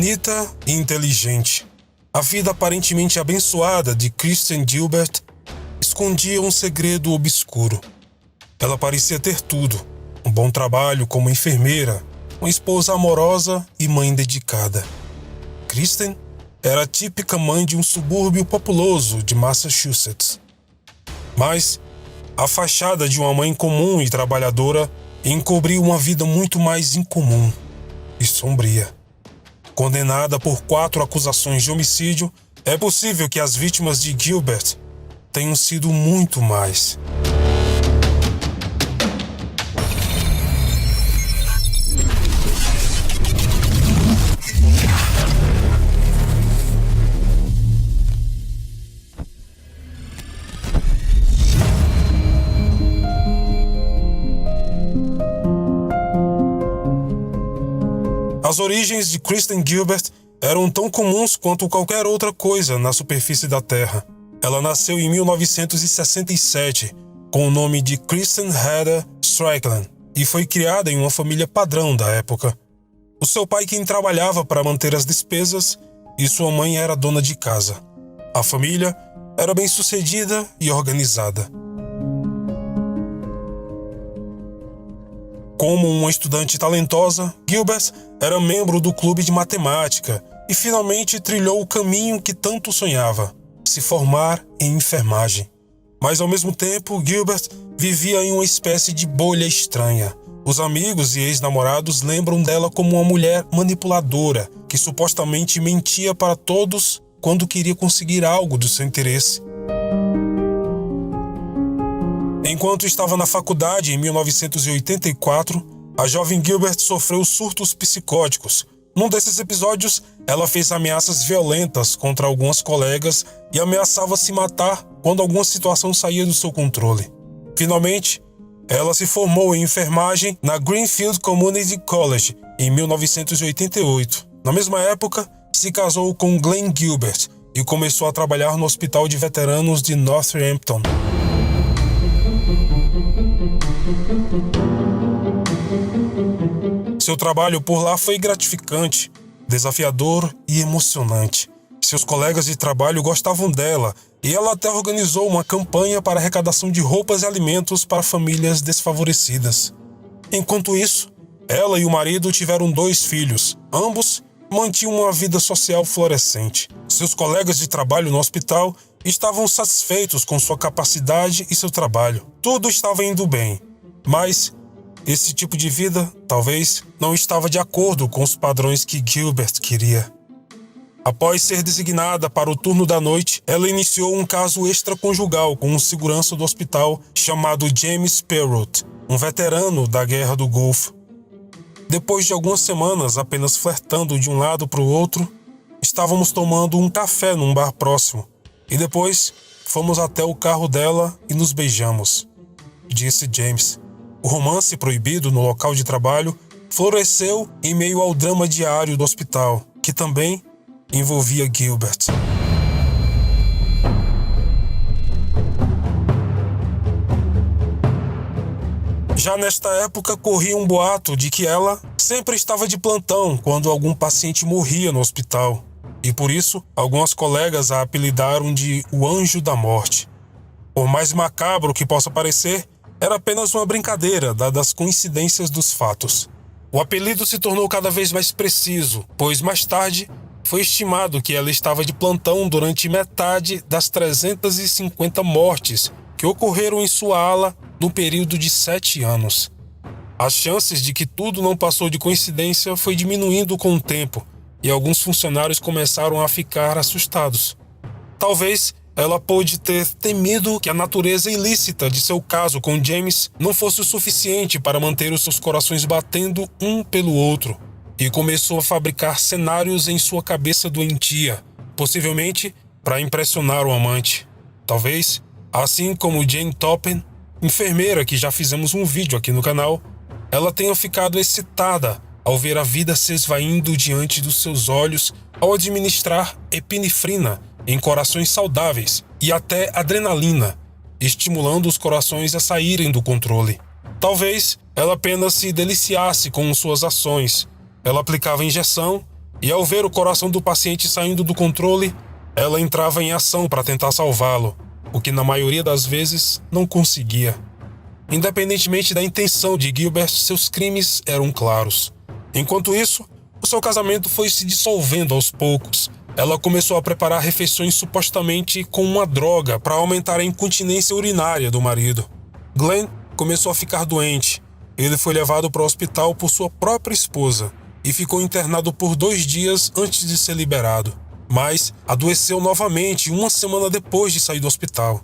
bonita e inteligente. A vida aparentemente abençoada de Kristen Gilbert escondia um segredo obscuro. Ela parecia ter tudo: um bom trabalho como enfermeira, uma esposa amorosa e mãe dedicada. Kristen era a típica mãe de um subúrbio populoso de Massachusetts. Mas a fachada de uma mãe comum e trabalhadora encobriu uma vida muito mais incomum e sombria. Condenada por 4 acusações de homicídio, é possível que as vítimas de Gilbert tenham sido muito mais. As origens de Kristen Gilbert eram tão comuns quanto qualquer outra coisa na superfície da Terra. Ela nasceu em 1967 com o nome de Kristen Heather Strickland e foi criada em uma família padrão da época. O seu pai quem trabalhava para manter as despesas e sua mãe era dona de casa. A família era bem-sucedida e organizada. Como uma estudante talentosa, Gilbert era membro do clube de matemática e finalmente trilhou o caminho que tanto sonhava: se formar em enfermagem. Mas ao mesmo tempo, Gilbert vivia em uma espécie de bolha estranha. Os amigos e ex-namorados lembram dela como uma mulher manipuladora que supostamente mentia para todos quando queria conseguir algo do seu interesse. Enquanto estava na faculdade em 1984, a jovem Gilbert sofreu surtos psicóticos. Num desses episódios, ela fez ameaças violentas contra algumas colegas e ameaçava se matar quando alguma situação saía do seu controle. Finalmente, ela se formou em enfermagem na Greenfield Community College em 1988. Na mesma época, se casou com Glenn Gilbert e começou a trabalhar no Hospital de Veteranos de Northampton. Seu trabalho por lá foi gratificante, desafiador e emocionante. Seus colegas de trabalho gostavam dela e ela até organizou uma campanha para arrecadação de roupas e alimentos para famílias desfavorecidas. Enquanto isso, ela e o marido tiveram 2 filhos. Ambos mantinham uma vida social florescente. Seus colegas de trabalho no hospital estavam satisfeitos com sua capacidade e seu trabalho. Tudo estava indo bem, mas esse tipo de vida, talvez, não estava de acordo com os padrões que Gilbert queria. Após ser designada para o turno da noite, ela iniciou um caso extraconjugal com um segurança do hospital chamado James Perrott, um veterano da Guerra do Golfo. Depois de algumas semanas apenas flertando de um lado para o outro, estávamos tomando um café num bar próximo e depois fomos até o carro dela e nos beijamos, disse James. O romance proibido no local de trabalho floresceu em meio ao drama diário do hospital, que também envolvia Gilbert. Já nesta época corria um boato de que ela sempre estava de plantão quando algum paciente morria no hospital, e por isso algumas colegas a apelidaram de o Anjo da Morte. Por mais macabro que possa parecer, era apenas uma brincadeira, dadas as coincidências dos fatos. O apelido se tornou cada vez mais preciso, pois mais tarde foi estimado que ela estava de plantão durante metade das 350 mortes que ocorreram em sua ala no período de 7 anos. As chances de que tudo não passou de coincidência foi diminuindo com o tempo e alguns funcionários começaram a ficar assustados. Talvez ela pôde ter temido que a natureza ilícita de seu caso com James não fosse o suficiente para manter os seus corações batendo um pelo outro, e começou a fabricar cenários em sua cabeça doentia, possivelmente para impressionar o amante. Talvez, assim como Jane Toppen, enfermeira que já fizemos um vídeo aqui no canal, ela tenha ficado excitada ao ver a vida se esvaindo diante dos seus olhos ao administrar epinefrina em corações saudáveis e até adrenalina, estimulando os corações a saírem do controle. Talvez ela apenas se deliciasse com suas ações. Ela aplicava injeção E ao ver o coração do paciente saindo do controle, ela entrava em ação para tentar salvá-lo, o que na maioria das vezes não conseguia. Independentemente da intenção de Gilbert, seus crimes eram claros. Enquanto isso, o seu casamento foi se dissolvendo aos poucos. Ela começou a preparar refeições supostamente com uma droga para aumentar a incontinência urinária do marido. Glenn começou a ficar doente. Ele foi levado para o hospital por sua própria esposa e ficou internado por 2 dias antes de ser liberado. Mas adoeceu novamente 1 semana depois de sair do hospital.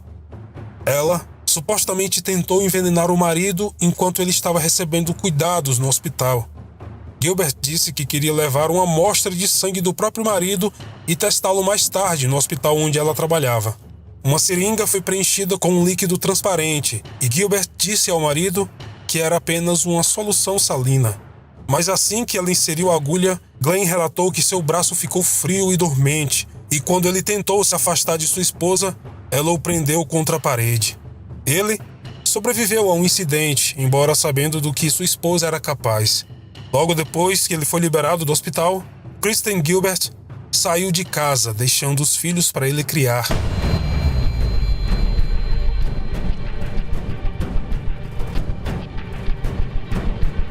Ela supostamente tentou envenenar o marido enquanto ele estava recebendo cuidados no hospital. Gilbert disse que queria levar uma amostra de sangue do próprio marido e testá-lo mais tarde no hospital onde ela trabalhava. Uma seringa foi preenchida com um líquido transparente e Gilbert disse ao marido que era apenas uma solução salina. Mas assim que ela inseriu a agulha, Glenn relatou que seu braço ficou frio e dormente, e quando ele tentou se afastar de sua esposa, ela o prendeu contra a parede. Ele sobreviveu a um incidente, embora sabendo do que sua esposa era capaz. Logo depois que ele foi liberado do hospital, Kristen Gilbert saiu de casa, deixando os filhos para ele criar.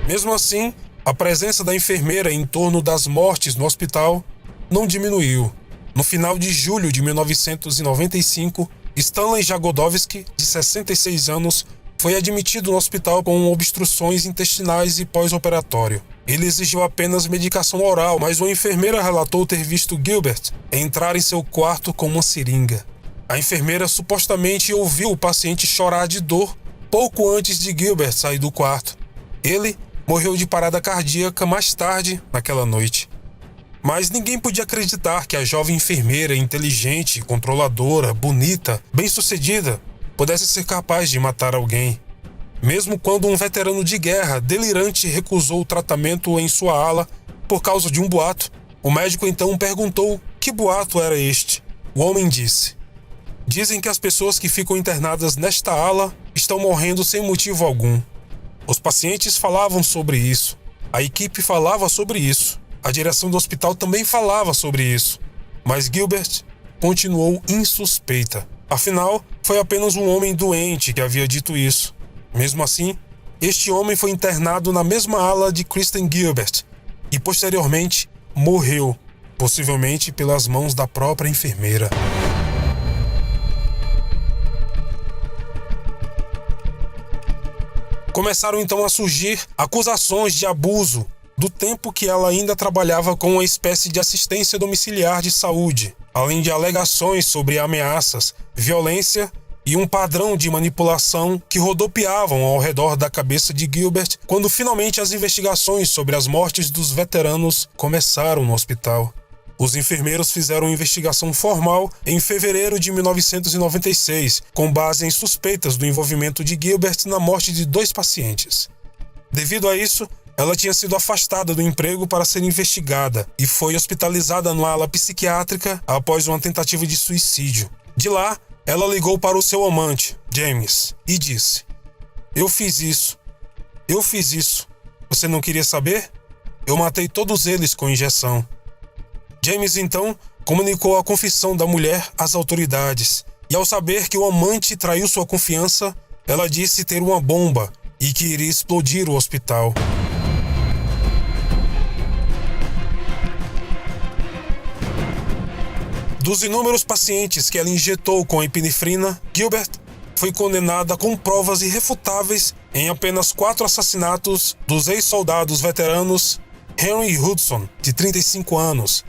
Mesmo assim, a presença da enfermeira em torno das mortes no hospital não diminuiu. No final de julho de 1995, Stanley Jagodowski, de 66 anos, foi admitido no hospital com obstruções intestinais e pós-operatório. Ele exigiu apenas medicação oral, mas uma enfermeira relatou ter visto Gilbert entrar em seu quarto com uma seringa. A enfermeira supostamente ouviu o paciente chorar de dor pouco antes de Gilbert sair do quarto. Ele morreu de parada cardíaca mais tarde naquela noite. Mas ninguém podia acreditar que a jovem enfermeira inteligente, controladora, bonita, bem-sucedida, pudesse ser capaz de matar alguém. Mesmo quando um veterano de guerra delirante recusou o tratamento em sua ala por causa de um boato, o médico então perguntou que boato era este. O homem disse: "Dizem que as pessoas que ficam internadas nesta ala estão morrendo sem motivo algum." Os pacientes falavam sobre isso. A equipe falava sobre isso. A direção do hospital também falava sobre isso. Mas Gilbert continuou insuspeita. Afinal, foi apenas um homem doente que havia dito isso. Mesmo assim, este homem foi internado na mesma ala de Kristen Gilbert e posteriormente morreu, possivelmente pelas mãos da própria enfermeira. Começaram então a surgir acusações de abuso do tempo que ela ainda trabalhava com uma espécie de assistência domiciliar de saúde, além de alegações sobre ameaças, violência e um padrão de manipulação que rodopiavam ao redor da cabeça de Gilbert quando finalmente as investigações sobre as mortes dos veteranos começaram no hospital. Os enfermeiros fizeram uma investigação formal em fevereiro de 1996, com base em suspeitas do envolvimento de Gilbert na morte de 2 pacientes. Devido a isso, ela tinha sido afastada do emprego para ser investigada e foi hospitalizada numa ala psiquiátrica após uma tentativa de suicídio. De lá, ela ligou para o seu amante, James, e disse: Eu fiz isso. Você não queria saber? Eu matei todos eles com injeção." James, então, comunicou a confissão da mulher às autoridades. E ao saber que o amante traiu sua confiança, ela disse ter uma bomba e que iria explodir o hospital. Dos inúmeros pacientes que ela injetou com a epinefrina, Gilbert foi condenada com provas irrefutáveis em apenas 4 assassinatos dos ex-soldados veteranos Henry Hudson, de 35 anos,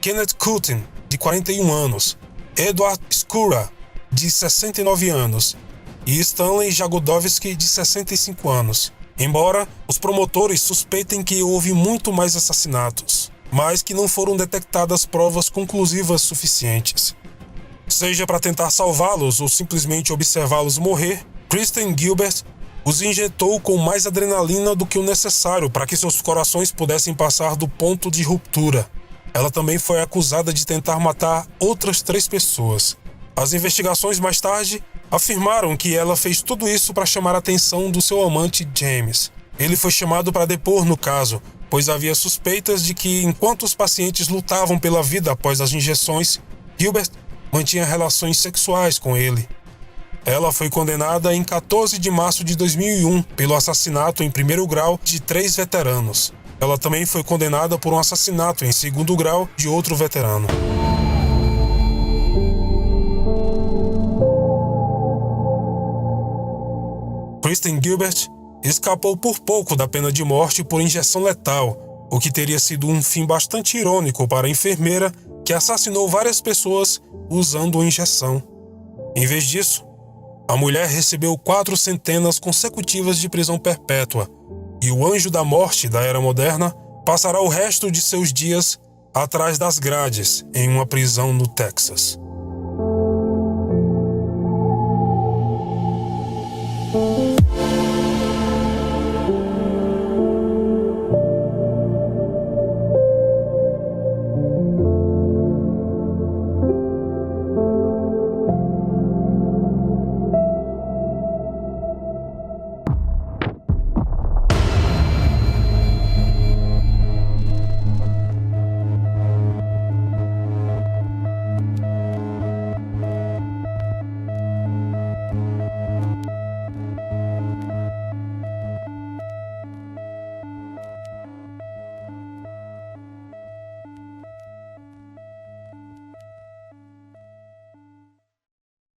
Kenneth Coulton, de 41 anos, Edward Skura, de 69 anos, e Stanley Jagodowski, de 65 anos. Embora os promotores suspeitem que houve muito mais assassinatos, mas que não foram detectadas provas conclusivas suficientes. Seja para tentar salvá-los ou simplesmente observá-los morrer, Kristen Gilbert os injetou com mais adrenalina do que o necessário para que seus corações pudessem passar do ponto de ruptura. Ela também foi acusada de tentar matar outras 3 pessoas. As investigações mais tarde afirmaram que ela fez tudo isso para chamar a atenção do seu amante James. Ele foi chamado para depor no caso, pois havia suspeitas de que, enquanto os pacientes lutavam pela vida após as injeções, Gilbert mantinha relações sexuais com ele. Ela foi condenada em 14 de março de 2001 pelo assassinato em primeiro grau de 3 veteranos. Ela também foi condenada por um assassinato em segundo grau de outro veterano. Kristen Gilbert escapou por pouco da pena de morte por injeção letal, o que teria sido um fim bastante irônico para a enfermeira que assassinou várias pessoas usando a injeção. Em vez disso, a mulher recebeu 4 sentenas consecutivas de prisão perpétua, e o anjo da morte da era moderna passará o resto de seus dias atrás das grades em uma prisão no Texas.